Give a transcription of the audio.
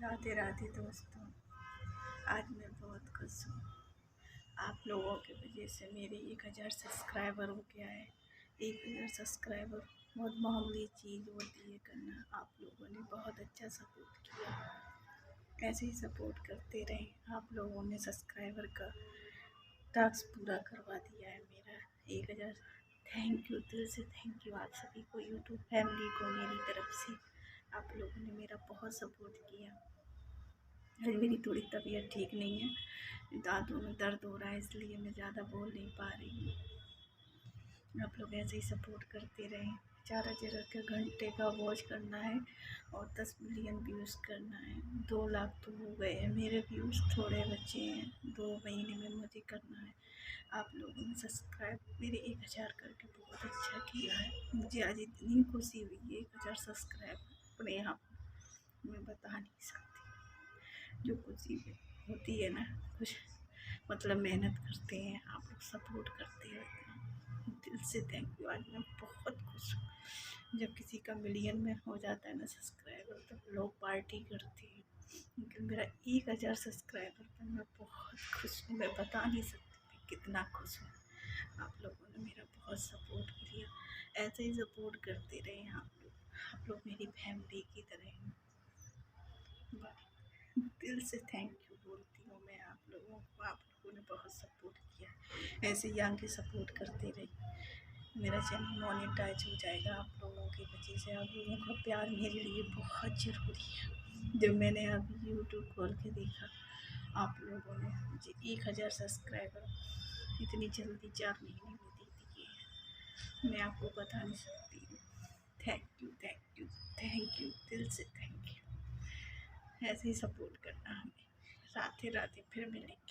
राधे राधे दोस्तों। आज मैं बहुत खुश हूँ। आप लोगों की वजह से मेरे 1000 सब्सक्राइबर हो गया है। 1000 सब्सक्राइबर बहुत मामूली चीज़ होती है करना। आप लोगों ने बहुत अच्छा सपोर्ट किया, ऐसे ही सपोर्ट करते रहें। आप लोगों ने सब्सक्राइबर का टास्क पूरा करवा दिया है मेरा 1000। थैंक यू, दिल से थैंक यू आप सभी को, यूट्यूब फैमिली को मेरी तरफ से। आप लोगों ने मेरा बहुत सपोर्ट किया। आज मेरी थोड़ी तबीयत ठीक नहीं है, दांतों में दर्द हो रहा है, इसलिए मैं ज़्यादा बोल नहीं पा रही हूँ। आप लोग ऐसे ही सपोर्ट करते रहें। 4000 के घंटे का वॉच करना है और 10 मिलियन व्यूज़ करना है। 2 लाख तो हो गए हैं मेरे व्यूज़, थोड़े बचे हैं। 2 महीने में मुझे करना है। आप लोगों ने सब्सक्राइब मेरे 1000 करके बहुत अच्छा किया है। मुझे आज इतनी खुशी हुई है, 1000 सब्सक्राइब अपने आप मैं बता नहीं सकती। जो खुशी होती है ना, कुछ मतलब मेहनत करते हैं, आप लोग सपोर्ट करते हैं, दिल से थैंक यू। आज मैं बहुत खुश हूँ। जब किसी का मिलियन में हो जाता है ना सब्सक्राइबर, तो लोग पार्टी करते हैं, लेकिन मेरा 1000 सब्सक्राइबर पर मैं बहुत खुश हूँ। मैं बता नहीं सकती मैं कितना खुश हूँ। आप लोगों ने मेरा बहुत सपोर्ट किया, ऐसे ही सपोर्ट करते रहें। आप लोग मेरी फैमिली की तरह हैं। दिल से थैंक यू बोलती हूँ मैं आप लोगों को। आप लोगों ने बहुत सपोर्ट किया, ऐसे ही आगे सपोर्ट करते रहिए। मेरा चैनल मोनेटाइज हो जाएगा आप लोगों की वजह से। आप लोगों का प्यार मेरे लिए बहुत ज़रूरी है। जब मैंने अभी यूट्यूब खोल के देखा, आप लोगों ने मुझे 1000 सब्सक्राइबर इतनी जल्दी 4 महीने में दे दिए, मैं आपको बता नहीं सकती हूँ। Thank you, thank you, thank you, दिल से थैंक यू। ऐसे ही सपोर्ट करना हमें। राधे राधे, फिर मिलेंगे।